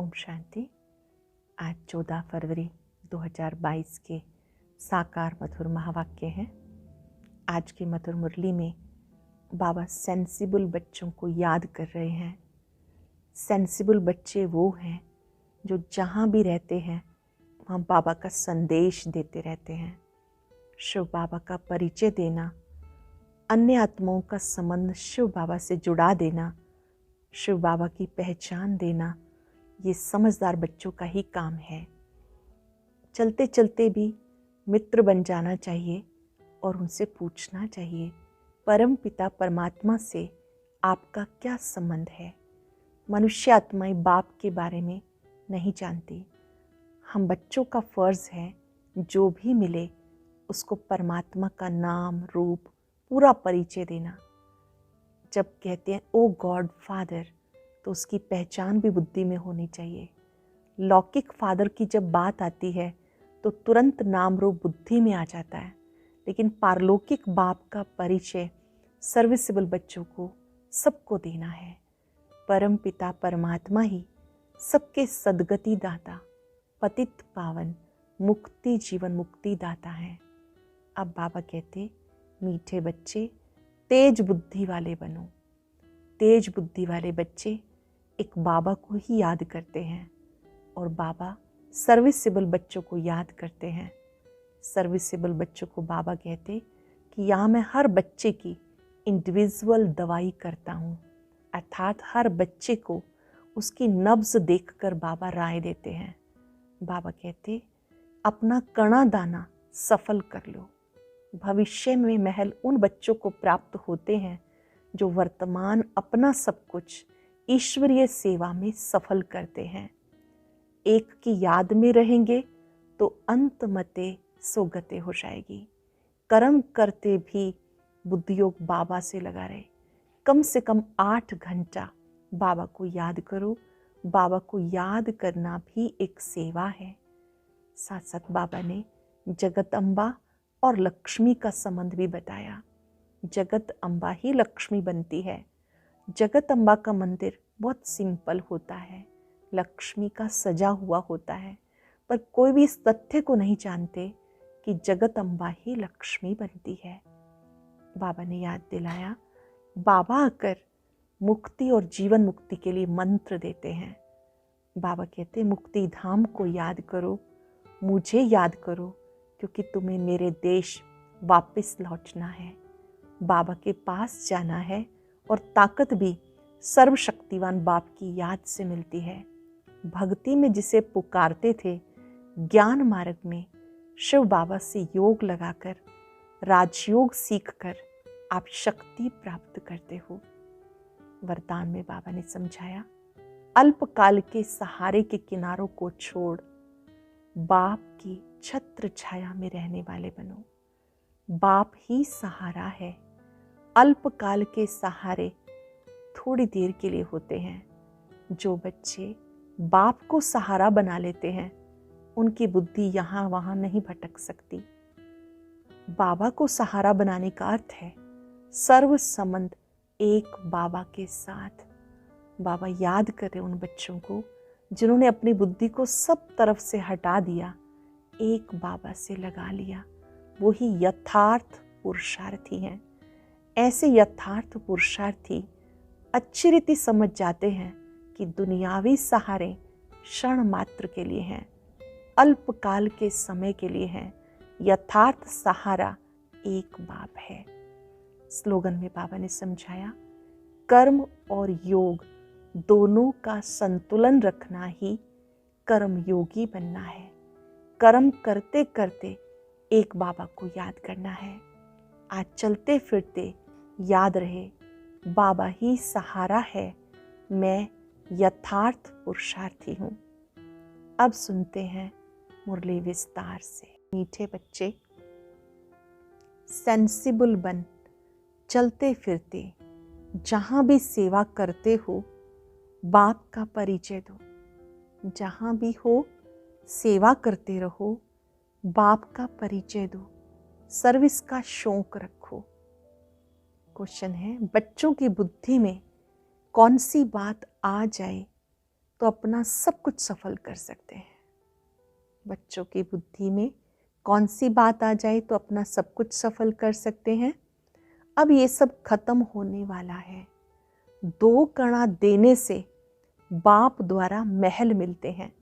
ओम शांति। आज 14 फरवरी 2022 के साकार मधुर महावाक्य हैं। आज की मधुर मुरली में बाबा सेंसिबल बच्चों को याद कर रहे हैं। सेंसिबल बच्चे वो हैं जो जहाँ भी रहते हैं वहाँ बाबा का संदेश देते रहते हैं। शिव बाबा का परिचय देना, अन्य आत्माओं का संबंध शिव बाबा से जुड़ा देना, शिव बाबा की पहचान देना, ये समझदार बच्चों का ही काम है। चलते चलते भी मित्र बन जाना चाहिए और उनसे पूछना चाहिए, परम पिता परमात्मा से आपका क्या संबंध है। मनुष्य आत्माएं बाप के बारे में नहीं जानती। हम बच्चों का फर्ज है जो भी मिले उसको परमात्मा का नाम रूप पूरा परिचय देना। जब कहते हैं ओ गॉड फादर, तो उसकी पहचान भी बुद्धि में होनी चाहिए। लौकिक फादर की जब बात आती है तो तुरंत नाम रूप बुद्धि में आ जाता है, लेकिन पारलौकिक बाप का परिचय सर्विसेबल बच्चों को सबको देना है। परम पिता परमात्मा ही सबके सद्गति दाता, पतित पावन, मुक्ति जीवन मुक्ति दाता है। अब बाबा कहते, मीठे बच्चे तेज बुद्धि वाले बनो। तेज बुद्धि वाले बच्चे एक बाबा को ही याद करते हैं और बाबा सर्विसेबल बच्चों को याद करते हैं। सर्विसेबल बच्चों को बाबा कहते कि यहाँ मैं हर बच्चे की इंडिविजुअल दवाई करता हूँ, अर्थात हर बच्चे को उसकी नब्ज देखकर बाबा राय देते हैं। बाबा कहते अपना कणा दाना सफल कर लो। भविष्य में महल उन बच्चों को प्राप्त होते हैं जो वर्तमान अपना सब कुछ ईश्वरीय सेवा में सफल करते हैं। एक की याद में रहेंगे तो अंत मते सोगते हो जाएगी। कर्म करते भी बुद्धियोग बाबा से लगा रहे। कम से कम 8 घंटा बाबा को याद करो। बाबा को याद करना भी एक सेवा है। साथ साथ बाबा ने जगत अम्बा और लक्ष्मी का संबंध भी बताया। जगत अम्बा ही लक्ष्मी बनती है। जगत अम्बा का मंदिर बहुत सिंपल होता है, लक्ष्मी का सजा हुआ होता है, पर कोई भी इस तथ्य को नहीं जानते कि जगत अम्बा ही लक्ष्मी बनती है। बाबा ने याद दिलाया, बाबा आकर मुक्ति और जीवन मुक्ति के लिए मंत्र देते हैं। बाबा कहते मुक्ति धाम को याद करो, मुझे याद करो, क्योंकि तुम्हें मेरे देश वापस लौटना है, बाबा के पास जाना है और ताकत भी सर्वशक्तिवान बाप की याद से मिलती है। भक्ति में जिसे पुकारते थे, ज्ञान मार्ग में शिव बाबा से योग लगाकर, राजयोग सीखकर आप शक्ति प्राप्त करते हो। वरदान में बाबा ने समझाया, अल्पकाल के सहारे के किनारों को छोड़ बाप की छत्र छाया में रहने वाले बनो। बाप ही सहारा है। अल्पकाल के सहारे थोड़ी देर के लिए होते हैं। जो बच्चे बाप को सहारा बना लेते हैं उनकी बुद्धि यहाँ वहाँ नहीं भटक सकती। बाबा को सहारा बनाने का अर्थ है सर्व संबंध एक बाबा के साथ। बाबा याद करे उन बच्चों को जिन्होंने अपनी बुद्धि को सब तरफ से हटा दिया, एक बाबा से लगा लिया। वो ही यथार्थ पुरुषार्थी हैं। ऐसे यथार्थ पुरुषार्थी अच्छी रीति समझ जाते हैं कि दुनियावी सहारे क्षण मात्र के लिए हैं, अल्पकाल के समय के लिए हैं। यथार्थ सहारा एक बाप है। स्लोगन में बाबा ने समझाया, कर्म और योग दोनों का संतुलन रखना ही कर्म योगी बनना है। कर्म करते करते एक बाबा को याद करना है। आज चलते फिरते याद रहे, बाबा ही सहारा है, मैं यथार्थ पुरुषार्थी हूँ। अब सुनते हैं मुरली विस्तार से। मीठे बच्चे, सेंसिबल बन, चलते फिरते जहाँ भी सेवा करते हो बाप का परिचय दो। जहाँ भी हो सेवा करते रहो, बाप का परिचय दो, सर्विस का शौक रखो। क्वेश्चन है, बच्चों की बुद्धि में कौन सी बात आ जाए तो अपना सब कुछ सफल कर सकते हैं। बच्चों की बुद्धि में कौन सी बात आ जाए तो अपना सब कुछ सफल कर सकते हैं। अब ये सब खत्म होने वाला है। 2 कणा देने से बाप द्वारा महल मिलते हैं।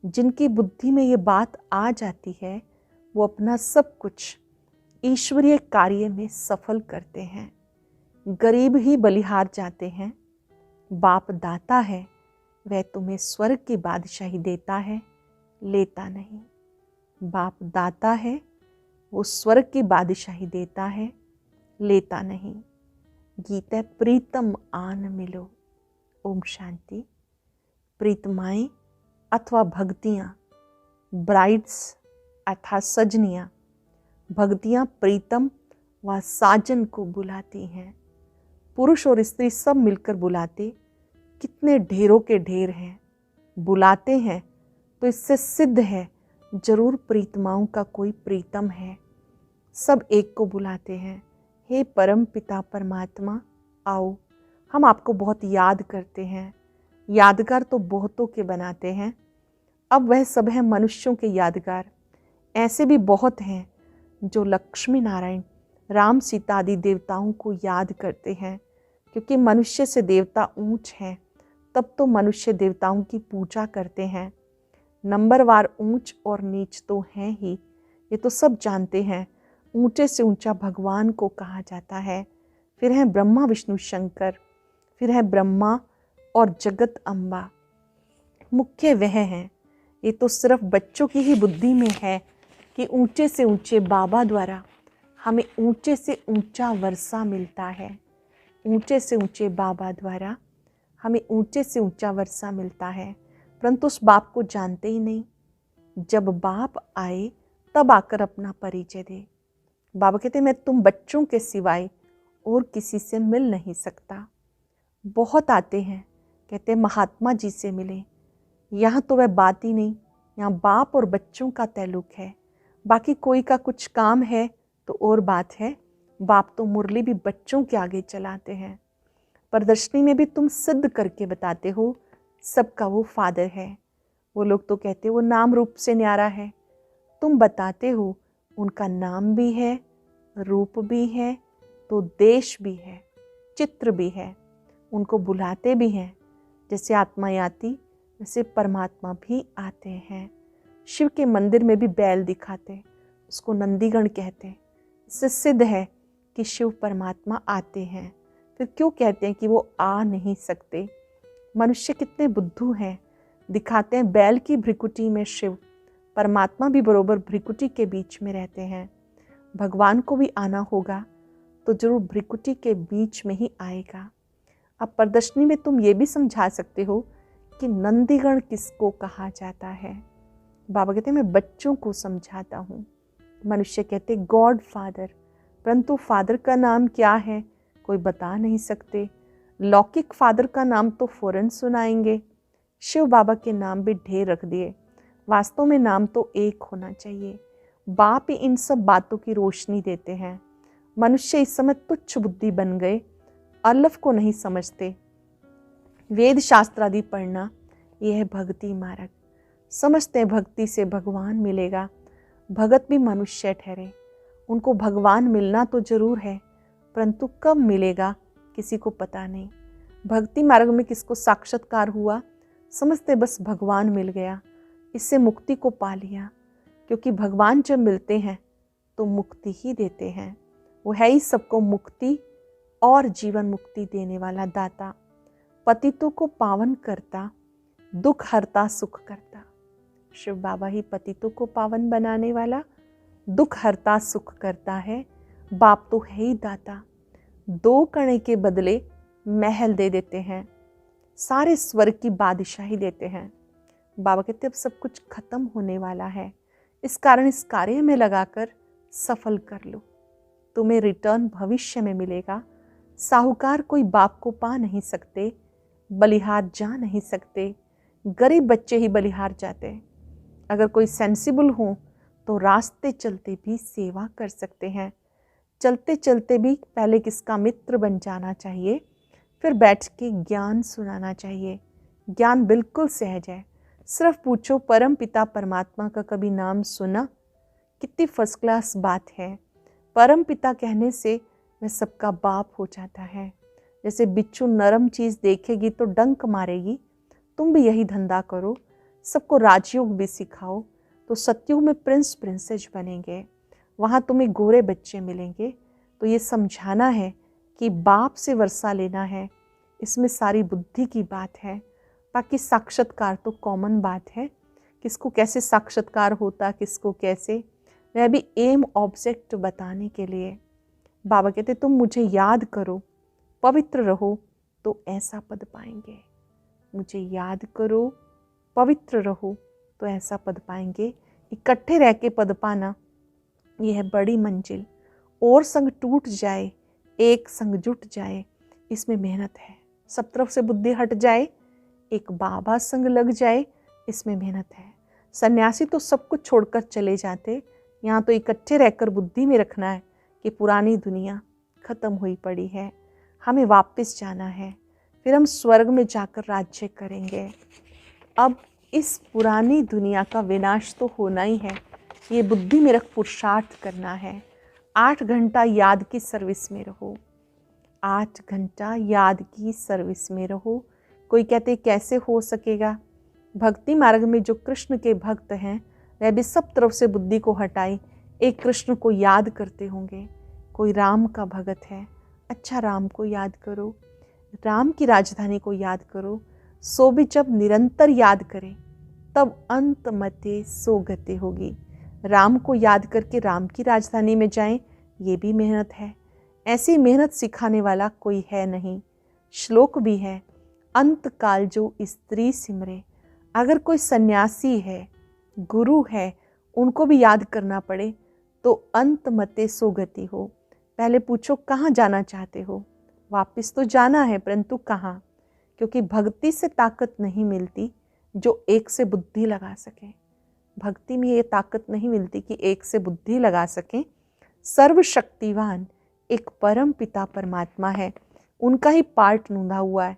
जिनकी बुद्धि में ये बात आ जाती है वो अपना सब कुछ ईश्वरीय कार्य में सफल करते हैं। गरीब ही बलिहार जाते हैं। बाप दाता है, वह तुम्हें स्वर्ग की बादशाही देता है, लेता नहीं। बाप दाता है, वो स्वर्ग की बादशाही देता है, लेता नहीं। गीता प्रीतम आन मिलो। ओम शांति। प्रीतमाएं अथवा भक्तियाँ, ब्राइड्स अर्थात सजनियाँ, भक्तियाँ प्रीतम व साजन को बुलाती हैं। पुरुष और स्त्री सब मिलकर बुलाते, कितने ढेरों के ढेर हैं, बुलाते हैं तो इससे सिद्ध है जरूर प्रीतमाओं का कोई प्रीतम है। सब एक को बुलाते हैं, हे परम पिता परमात्मा आओ, हम आपको बहुत याद करते हैं। यादगार तो बहुतों के बनाते हैं, अब वह सब है मनुष्यों के यादगार। ऐसे भी बहुत हैं जो लक्ष्मी नारायण राम सीता आदि देवताओं को याद करते हैं, क्योंकि मनुष्य से देवता ऊंच हैं, तब तो मनुष्य देवताओं की पूजा करते हैं। नंबरवार ऊंच और नीच तो हैं ही, ये तो सब जानते हैं। ऊंचे से ऊंचा भगवान को कहा जाता है। फिर है ब्रह्मा विष्णु शंकर, फिर है ब्रह्मा और जगत अम्बा, मुख्य वह हैं। ये तो सिर्फ बच्चों की ही बुद्धि में है कि ऊंचे से ऊंचे बाबा द्वारा हमें ऊंचे से ऊंचा वर्षा मिलता है। ऊंचे से ऊंचे बाबा द्वारा हमें ऊंचे से ऊंचा वर्षा मिलता है, परंतु उस बाप को जानते ही नहीं। जब बाप आए तब आकर अपना परिचय दे। बाबा कहते मैं तुम बच्चों के सिवाय और किसी से मिल नहीं सकता। बहुत आते हैं, कहते महात्मा जी से मिले। यहाँ तो वह बात ही नहीं, यहाँ बाप और बच्चों का ताल्लुक है। बाकी कोई का कुछ काम है तो और बात है। बाप तो मुरली भी बच्चों के आगे चलाते हैं। प्रदर्शनी में भी तुम सिद्ध करके बताते हो सबका वो फादर है। वो लोग तो कहते वो नाम रूप से न्यारा है, तुम बताते हो उनका नाम भी है, रूप भी है, तो देश भी है, चित्र भी है। उनको बुलाते भी हैं। जैसे आत्मा आती वैसे परमात्मा भी आते हैं। शिव के मंदिर में भी बैल दिखाते, उसको नंदीगण कहते। इससे सिद्ध है कि शिव परमात्मा आते हैं। फिर क्यों कहते हैं कि वो आ नहीं सकते? मनुष्य कितने बुद्धू हैं, दिखाते हैं बैल की भ्रिकुटी में शिव, परमात्मा भी बरोबर भ्रिकुटी के बीच में रहते हैं। भगवान को भी आना होगा तो जरूर भ्रिकुटी के बीच में ही आएगा। अब प्रदर्शनी में तुम ये भी समझा सकते हो कि नंदीगण किसको कहा जाता है। बाबा कहते हैं मैं बच्चों को समझाता हूँ। मनुष्य कहते गॉड फादर, परंतु फादर का नाम क्या है कोई बता नहीं सकते। लौकिक फादर का नाम तो फौरन सुनाएंगे। शिव बाबा के नाम भी ढेर रख दिए। वास्तव में नाम तो एक होना चाहिए। बाप ही इन सब बातों की रोशनी देते हैं। मनुष्य इस समय तुच्छ बुद्धि बन गए, अलफ को नहीं समझते। वेद शास्त्र आदि पढ़ना यह है भक्ति मार्ग। समझते हैं भक्ति से भगवान मिलेगा। भगत भी मनुष्य ठहरे, उनको भगवान मिलना तो जरूर है, परंतु कब मिलेगा किसी को पता नहीं। भक्ति मार्ग में किसको साक्षात्कार हुआ, समझते बस भगवान मिल गया, इससे मुक्ति को पा लिया। क्योंकि भगवान जब मिलते हैं तो मुक्ति ही देते हैं। वो है ही सबको मुक्ति और जीवन मुक्ति देने वाला दाता। पतितों को पावन करता, दुख हरता सुख करता। शिव बाबा ही पतितों को पावन बनाने वाला, दुख हरता सुख करता है। बाप तो है ही दाता। 2 कणे के बदले महल दे देते हैं, सारे स्वर्ग की बादशाही देते हैं। बाबा कहते अब सब कुछ खत्म होने वाला है, इस कारण इस कार्य में लगाकर सफल कर लो, तुम्हें रिटर्न भविष्य में मिलेगा। साहूकार कोई बाप को पा नहीं सकते, बलिहार जा नहीं सकते, गरीब बच्चे ही बलिहार जाते। अगर कोई सेंसिबल हो तो रास्ते चलते भी सेवा कर सकते हैं। चलते चलते भी पहले किसका मित्र बन जाना चाहिए, फिर बैठ के ज्ञान सुनाना चाहिए। ज्ञान बिल्कुल सहज है। सिर्फ पूछो परम पिता परमात्मा का कभी नाम सुना? कितनी फर्स्ट क्लास बात है। परम पिता कहने से वह सबका बाप हो जाता है। जैसे बिच्छू नरम चीज़ देखेगी तो डंक मारेगी, तुम भी यही धंधा करो, सबको राजयोग भी सिखाओ, तो सतयुग में प्रिंस प्रिंसेस बनेंगे। वहाँ तुम्हें गोरे बच्चे मिलेंगे। तो ये समझाना है कि बाप से वर्षा लेना है, इसमें सारी बुद्धि की बात है। बाकी साक्षात्कार तो कॉमन बात है, किसको कैसे साक्षात्कार होता, किसको कैसे, वह भी एम ऑब्जेक्ट बताने के लिए। बाबा कहते तुम मुझे याद करो, पवित्र रहो, तो ऐसा पद पाएंगे। मुझे याद करो, पवित्र रहो, तो ऐसा पद पाएंगे। इकट्ठे रह के पद पाना, यह है बड़ी मंजिल। और संग टूट जाए, एक संग जुट जाए, इसमें मेहनत है। सब तरफ से बुद्धि हट जाए, एक बाबा संग लग जाए, इसमें मेहनत है। सन्यासी तो सब कुछ छोड़कर चले जाते, यहाँ तो इकट्ठे रहकर बुद्धि में रखना है कि पुरानी दुनिया खत्म हुई पड़ी है, हमें वापस जाना है, फिर हम स्वर्ग में जाकर राज्य करेंगे। अब इस पुरानी दुनिया का विनाश तो होना ही है, ये बुद्धि में रख पुरुषार्थ करना है। 8 घंटा याद की सर्विस में रहो, 8 घंटा याद की सर्विस में रहो। कोई कहते कैसे हो सकेगा? भक्ति मार्ग में जो कृष्ण के भक्त हैं वह भी सब तरफ से बुद्धि को हटाई एक कृष्ण को याद करते होंगे। कोई राम का भगत है, अच्छा राम को याद करो, राम की राजधानी को याद करो। सो भी जब निरंतर याद करें तब अंत मते सो गति होगी। राम को याद करके राम की राजधानी में जाएं, ये भी मेहनत है। ऐसी मेहनत सिखाने वाला कोई है नहीं। श्लोक भी है, अंत काल जो स्त्री सिमरे। अगर कोई सन्यासी है, गुरु है, उनको भी याद करना पड़े तो अंत मते सो गति हो। पहले पूछो कहाँ जाना चाहते हो? वापस तो जाना है, परंतु कहाँ? क्योंकि भक्ति से ताकत नहीं मिलती जो एक से बुद्धि लगा सके। भक्ति में ये ताकत नहीं मिलती कि एक से बुद्धि लगा सके। सर्वशक्तिवान एक परम पिता परमात्मा है, उनका ही पार्ट नूंधा हुआ है।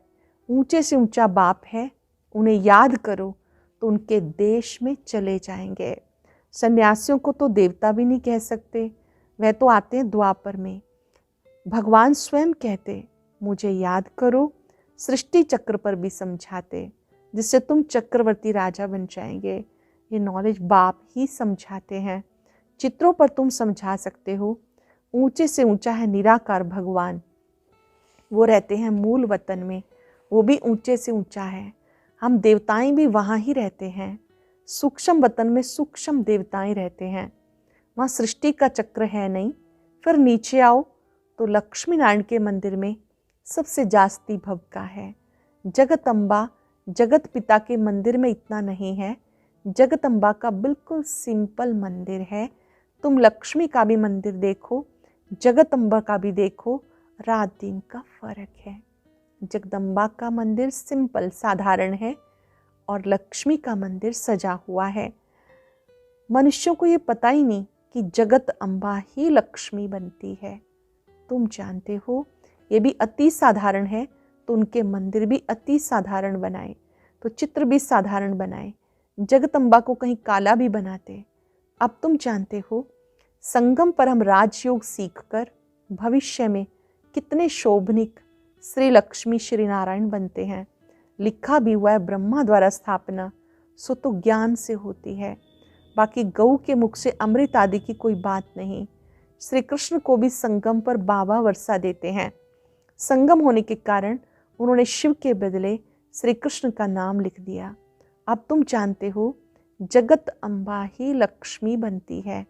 ऊंचे से ऊंचा बाप है, उन्हें याद करो तो उनके देश में चले जाएंगे। सन्यासियों को तो देवता भी नहीं कह सकते, वह तो आते हैं द्वापर में। भगवान स्वयं कहते मुझे याद करो, सृष्टि चक्र पर भी समझाते, जिससे तुम चक्रवर्ती राजा बन जाएंगे। ये नॉलेज बाप ही समझाते हैं। चित्रों पर तुम समझा सकते हो। ऊंचे से ऊंचा है निराकार भगवान, वो रहते हैं मूल वतन में, वो भी ऊंचे से ऊंचा है। हम देवताएं भी वहाँ ही रहते हैं। सूक्ष्म वतन में सूक्ष्म देवताएं रहते हैं, वहाँ सृष्टि का चक्र है नहीं। फिर नीचे आओ तो लक्ष्मी नारायण के मंदिर में सबसे जास्ती भवका है। जगदम्बा जगत पिता के मंदिर में इतना नहीं है। जगदम्बा का बिल्कुल सिंपल मंदिर है। तुम लक्ष्मी का भी मंदिर देखो, जगदम्बा का भी देखो, रात दिन का फर्क है। जगदम्बा का मंदिर सिंपल साधारण है और लक्ष्मी का मंदिर सजा हुआ है। मनुष्यों को ये पता ही नहीं कि जगत अम्बा ही लक्ष्मी बनती है। तुम जानते हो ये भी अति साधारण है, तो उनके मंदिर भी अति साधारण बनाए, तो चित्र भी साधारण बनाए। जगदम्बा को कहीं काला भी बनाते। अब तुम जानते हो संगम पर हम राजयोग सीखकर भविष्य में कितने शोभनिक श्री लक्ष्मी श्री नारायण बनते हैं। लिखा भी हुआ है ब्रह्मा द्वारा स्थापना, सो तो ज्ञान से होती है। बाकी गऊ के मुख से अमृत आदि की कोई बात नहीं। श्री कृष्ण को भी संगम पर बाबा वर्षा देते हैं। संगम होने के कारण उन्होंने शिव के बदले श्री कृष्ण का नाम लिख दिया। अब तुम जानते हो जगत अम्बा ही लक्ष्मी बनती है।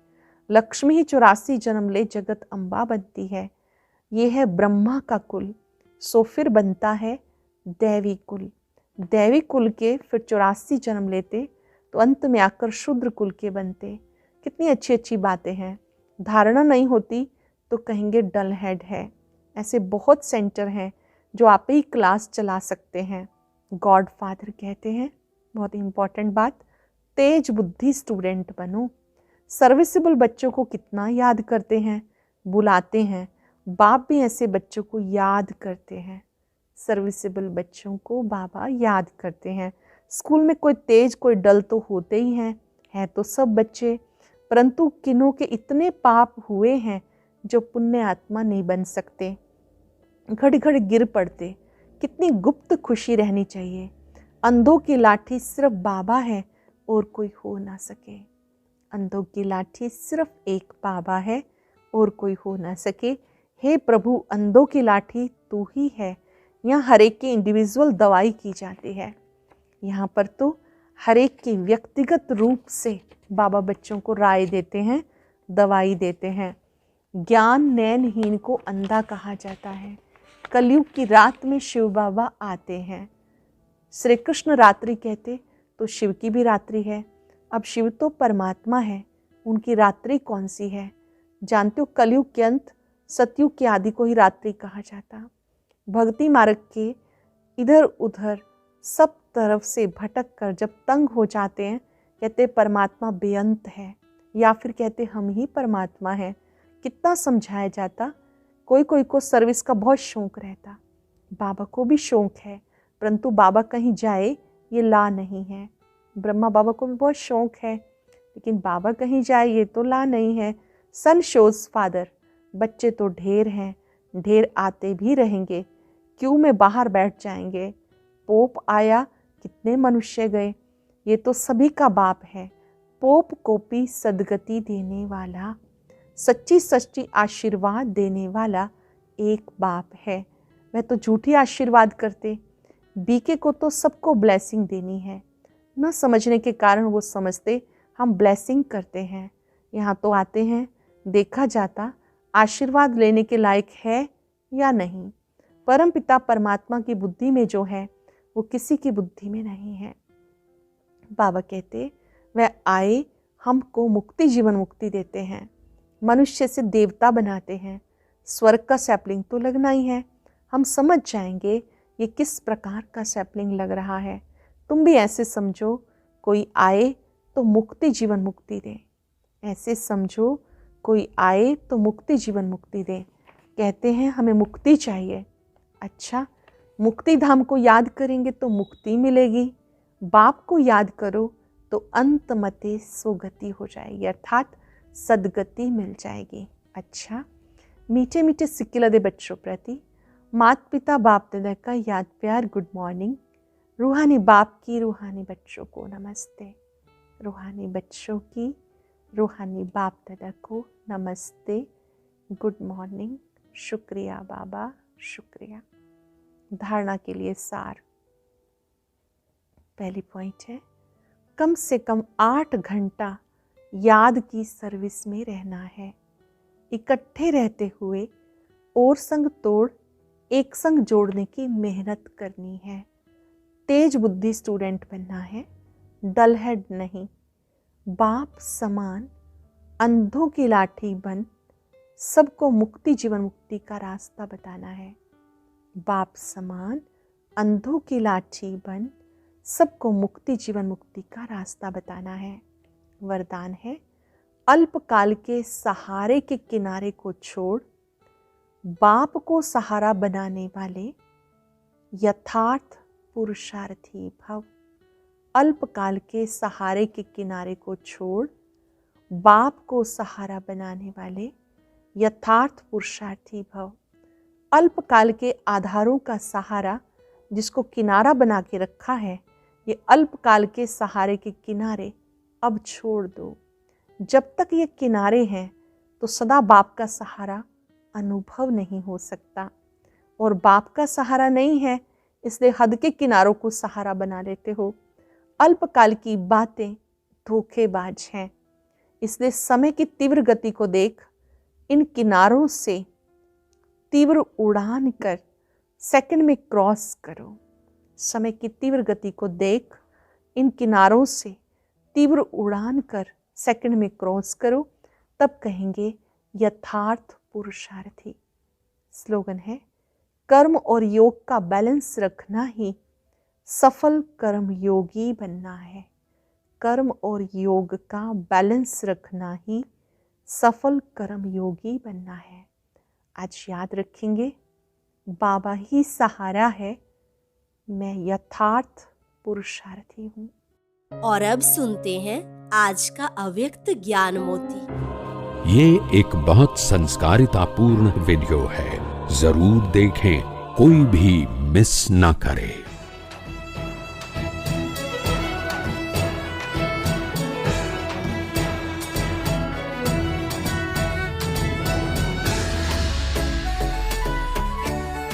लक्ष्मी ही 84 जन्म ले जगत अम्बा बनती है। ये है ब्रह्मा का कुल, सो फिर बनता है दैवी कुल। दैवी कुल के फिर 84 जन्म लेते तो अंत में आकर शूद्र कुल के बनते। कितनी अच्छी अच्छी बातें हैं। धारणा नहीं होती तो कहेंगे डल हेड है। ऐसे बहुत सेंटर हैं जो आप ही क्लास चला सकते हैं। गॉड फादर कहते हैं, बहुत इंपॉर्टेंट बात, तेज बुद्धि स्टूडेंट बनो। सर्विसेबल बच्चों को कितना याद करते हैं, बुलाते हैं। बाप भी ऐसे बच्चों को याद करते हैं। सर्विसेबल बच्चों को बाबा याद करते हैं। स्कूल में कोई तेज कोई डल तो होते ही हैं, है तो सब बच्चे, परंतु किन्हों के इतने पाप हुए हैं जो पुण्य आत्मा नहीं बन सकते, घड़ी घड़ी गिर पड़ते। कितनी गुप्त खुशी रहनी चाहिए। अंधों की लाठी सिर्फ बाबा है और कोई हो ना सके। अंधों की लाठी सिर्फ एक बाबा है और कोई हो ना सके। हे प्रभु, अंधों की लाठी तू ही है। यहाँ हर एक की इंडिविजुअल दवाई की जाती है। यहाँ पर तो हर एक की व्यक्तिगत रूप से बाबा बच्चों को राय देते हैं, दवाई देते हैं। ज्ञान नैनहीन को अंधा कहा जाता है। कलयुग की रात में शिव बाबा आते हैं। श्री कृष्ण रात्रि कहते तो शिव की भी रात्रि है। अब शिव तो परमात्मा है, उनकी रात्रि कौन सी है? जानते हो, कलयुग के अंत सतयुग के आदि को ही रात्रि कहा जाता। भक्ति मार्ग के इधर उधर सब तरफ से भटक कर जब तंग हो जाते हैं, कहते परमात्मा बेअंत है, या फिर कहते हम ही परमात्मा हैं। कितना समझाया जाता। कोई कोई को सर्विस का बहुत शौक रहता, बाबा को भी शौक है, परंतु बाबा कहीं जाए ये ला नहीं है। ब्रह्मा बाबा को भी बहुत शौक है, लेकिन बाबा कहीं जाए ये तो ला नहीं है। सन शोज फादर, बच्चे तो ढेर हैं, ढेर आते भी रहेंगे, क्यों में बाहर बैठ जाएंगे। पोप आया, कितने मनुष्य गए, ये तो सभी का बाप है। पोप को भी सदगति देने वाला, सच्ची सच्ची आशीर्वाद देने वाला एक बाप है। वह तो झूठी आशीर्वाद करते। बीके को तो सबको ब्लेसिंग देनी है, न समझने के कारण वो समझते हम ब्लेसिंग करते हैं। यहाँ तो आते हैं, देखा जाता आशीर्वाद लेने के लायक है या नहीं। परम पिता परमात्मा की बुद्धि में जो है वो किसी की बुद्धि में नहीं है। बाबा कहते वह आए, हमको मुक्ति जीवन मुक्ति देते हैं, मनुष्य से देवता बनाते हैं। स्वर्ग का सैपलिंग तो लगना ही है। हम समझ जाएंगे ये किस प्रकार का सैपलिंग लग रहा है। तुम भी ऐसे समझो, कोई आए तो मुक्ति जीवन मुक्ति दे। ऐसे समझो, कोई आए तो मुक्ति जीवन मुक्ति दे। कहते हैं हमें मुक्ति चाहिए। अच्छा, मुक्ति धाम को याद करेंगे तो मुक्ति मिलेगी, बाप को याद करो तो अंत मते सुगति हो जाएगी, अर्थात सदगति मिल जाएगी। अच्छा, मीठे मीठे सिक्के लदे बच्चों प्रति माता पिता बाप दादा का याद प्यार गुड मॉर्निंग। रूहानी बाप की रूहानी बच्चों को नमस्ते। रूहानी बच्चों की रूहानी बाप दादा को नमस्ते, गुड मॉर्निंग। शुक्रिया बाबा, शुक्रिया। धारणा के लिए सार। पहली पॉइंट है, कम से कम 8 घंटा याद की सर्विस में रहना है। इकट्ठे रहते हुए और संग तोड़ एक संग जोड़ने की मेहनत करनी है। तेज बुद्धि स्टूडेंट बनना है, डल हेड नहीं। बाप समान अंधों की लाठी बन सबको मुक्ति जीवन मुक्ति का रास्ता बताना है। बाप समान अंधों की लाठी बन सबको मुक्ति जीवन मुक्ति का रास्ता बताना है। वरदान है, अल्पकाल के सहारे के किनारे को छोड़ बाप को सहारा बनाने वाले यथार्थ पुरुषार्थी भव। अल्पकाल के सहारे के किनारे को छोड़ बाप को सहारा बनाने वाले यथार्थ पुरुषार्थी भव। अल्पकाल के आधारों का सहारा जिसको किनारा बना के रखा है, ये अल्पकाल के सहारे के किनारे अब छोड़ दो। जब तक ये किनारे हैं तो सदा बाप का सहारा अनुभव नहीं हो सकता, और बाप का सहारा नहीं है इसलिए हद के किनारों को सहारा बना लेते हो। अल्पकाल की बातें धोखेबाज हैं, इसलिए समय की तीव्र गति को देख इन किनारों से तीव्र उड़ान कर सेकंड में क्रॉस करो। समय की तीव्र गति को देख इन किनारों से तीव्र उड़ान कर सेकंड में क्रॉस करो, तब कहेंगे यथार्थ पुरुषार्थी। स्लोगन है, कर्म और योग का बैलेंस रखना ही सफल कर्म योगी बनना है। कर्म और योग का बैलेंस रखना ही सफल कर्म योगी बनना है। आज याद रखेंगे, बाबा ही सहारा है, मैं यथार्थ पुरुषार्थी हूँ। और अब सुनते हैं आज का अव्यक्त ज्ञान मोती। ये एक बहुत संस्कारितापूर्ण वीडियो है, जरूर देखें, कोई भी मिस ना करे।